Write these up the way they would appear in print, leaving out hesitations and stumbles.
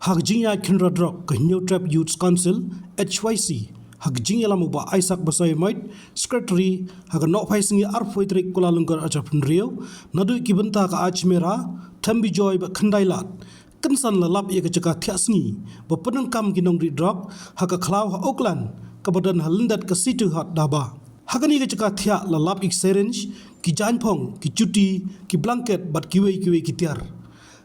Hagjinya Kinradrok ke New Trap Youth Council HYC Hagjinya lamu ba Isaac Basay Mait Secretary haga nok phai singi arphoi trik Kuala Lumpur ajapun Rio nadu kibenta ka Ajmera Thambi Joy ba Khandailat kensan lalap ia keceka tiasngi ba penengkam ginong ri drop haga klau ha Auckland kabadan halindat ke situ hat daba hagani keceka tia lalap ik syringe ki janpong ki cuti ki blanket bat kiwe ki tiar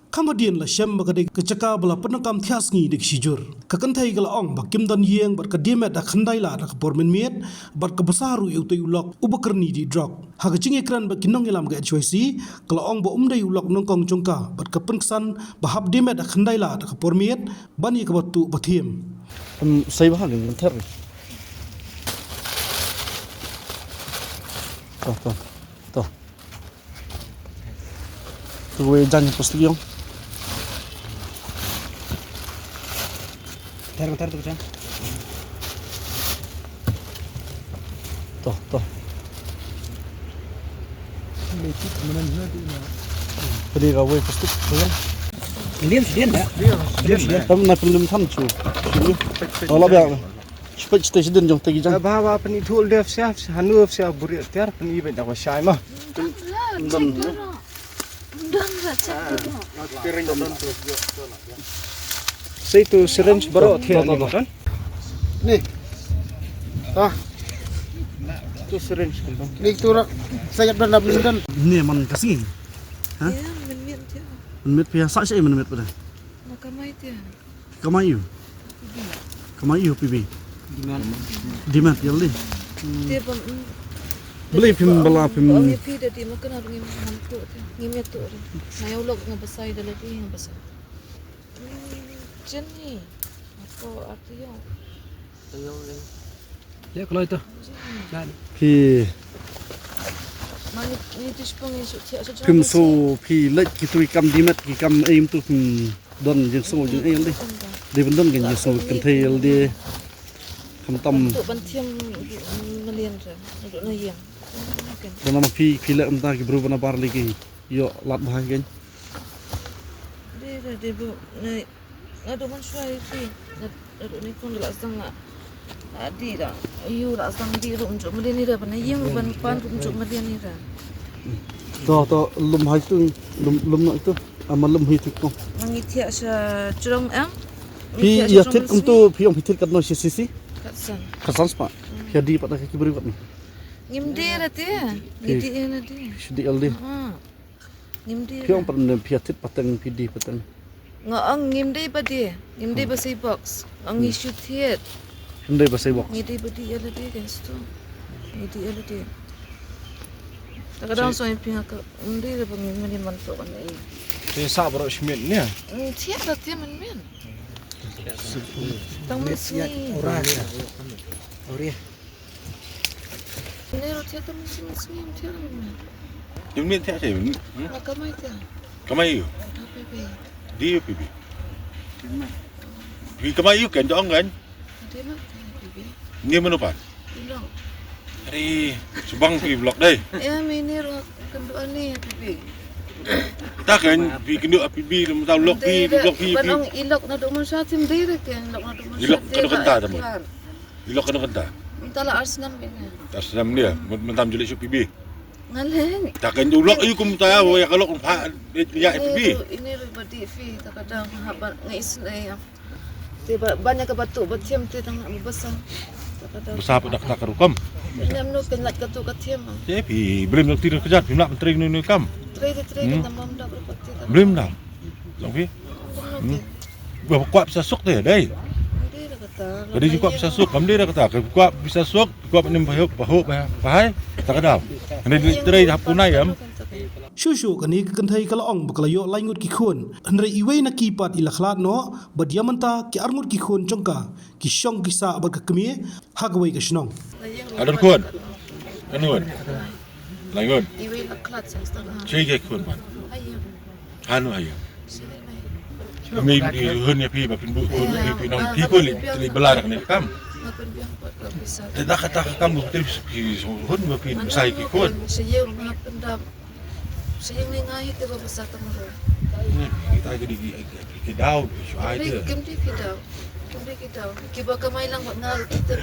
Kamadian la syam bagade keceka bala penekam thiasngi dik sijur kakantai gala ong bakim dan yeng bar kadimet da khandai la dak pormen miet bar kebesaru yu tu ulok ubakerni di drop ha kecing ekran bakinong ilam ga HYC kala ong ba umdai ulok nongkong jongka bar kepenksan bahab demet da khandai la dak pormiet bani ke batu bathiem sai bahag ng ter to we jan postigyong Bentar tuh, Chan. to Lekit temenan juga di mana. pwede ka we postik bayang Diam ya. Diam. tam na film tham chu ola bayang spec station jong tegi jang Bawa penitul dia siap, hanu siap buri tiar peni ben dak syai mah. Saya tu syringe baru tiar ni kan. Nih, Tu syringe kan. ini tu saya benar benar ni man kasi ha Ya, menit je. mit pia sa sai mit pada Makamai dia. kamayu pibi dimat yalli Dia pun beli pim bala pim Bang Yepi dah dia makan ada ngim hantu tu. Ngim tu. Nah, ulok ngebesai dah lagi ngebesai. Jenny. Apa artinya? Ya kalau itu. pi Mani ni tu sepung ni suci aja. pim so pi lek kitu kam dimat ki kam aim tu pim don jeng so jeng ayam di de bendon gen jeng so kan thayal di kam tam Untuk bantiam melian je. Untuk nayang. Kan. dan nama pi lek entah ki bro bana bar lagi yo lat bah gen Dia bu na ada manusia itu. Ada ni pun dah sedang adi dah. Ayu dah sedang di untuk melian ni dah. Yang ban untuk melian ni dah. to lum hai tu lum nak tu amal lum hi tu ko Mangitia sa curang am. pi ya tit kum tu pi om hitit kat no sisi Katsan. kasan spa pi di pat ki bro kat ni Ngimde ra dia. Ngidi na dia. sidi aldi Ha. Ngimde. pi om pat pi tit patang pi di patang Nga ang ngimde ba dia? Ngimde ba say box? Ang issue thiet. ndai basai box Ngidi ba dia la dia kan sto. Ngidi ala dia. Takadang so yung pinga ka. Ngimde ra bang ngimde man to kan ai. Saya sa baru smit ni. Thiet ra dia man men. Tang man si. Ora. Ne ro thiet tang si thiet man men. Yung min thiệt thì Makamay dia. kamayu Apa ba? di pibi vì kamayu kan cho ông anh Dia mah. Bibi. nghiêm mana pan Bilang. hari subang pi blok đây Ya mini ro kenduan ni bibi. ta kan pi kenu pibi lam tau lok pi blok pi Banong ilok na doon sa tim dire ken ilok na doon Ilok ka na kanta naman. ilok kan kanta Tala Arsenal ben. tas nam dia mentam jelik su pibi Ngaleng. ta kan ulok ayu kum ta ya kalau kum pa ya pibi Ini ro badi fi takadang haban ngais na ya. Tiba banyak ke batu batiam te tang besar. Takadang. besar dak tak rukam Nam no penlat ke tu katiam. thế pi belum nak tidur kejat pi nak mentering nu kam Trade tambam dak berpati. belum dah xong pi gua kuat bisa sok deh đây Dia kata. jadi juga bisa sok kam dia kata kuat bisa sok kuat nim bahuk bahai tak ada ini terai hapunai am Shushu kani kanthai kala ong bakala yo laingut ki khun andre iwei na ki pat ila khlat no badiamanta ki arngut ki khun chongka ki shong ki sa abak kemie hagwei ka shnong ada kuat anuan langun Iwi laklat sa stang. cai ke kuat pan Ayam. anu ayo mi hun ya pi ba pin bu pi nong pi pun li belar ni kam Napan biang pot bisa. tidak kata kamu pi hun ba pi sai ki kuat Sayang na pendam. Sayang ni ngai te ba basa tamaro. Kita jadi daun, soal Tapi itu. kem dia kita. Kiba kamay lang buat ngal kita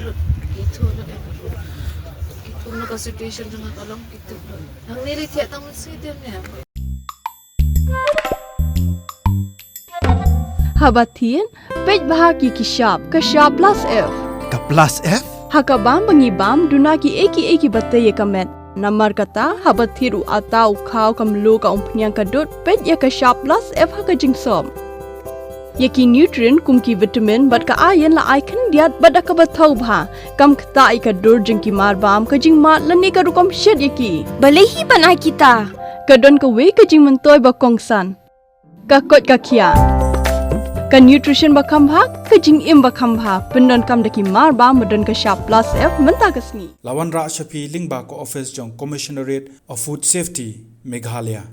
gitu na Kung naka-situation na kalong kita. Ang nilitiya tang sidem niya. Habatin, pej bahagi Kashab plus F. Ka plus F? Hakabam bangibam dunaki eki batay kamet. Namar kata habatiru atau kau kamlu ka umpnyang kadut pej ya Kashab plus F hakajingsom. Yaki nutrient kumki vitamin bat ka ayan la icon diat bat ka batau bha kam kta ikadur jengki marbam kajing mat lani ka rukom shed yaki. Balehi banai kita. Kadon ka we kajing mentoy bakongsan. Kakot kakia. Ka nutrition bakam bha kajing im bakam bha pendon kam daki marba medon Kashab plus F menta kasni. Lawan Ra Shafi Lingba ko office jong Commissionerate of Food Safety Meghalaya.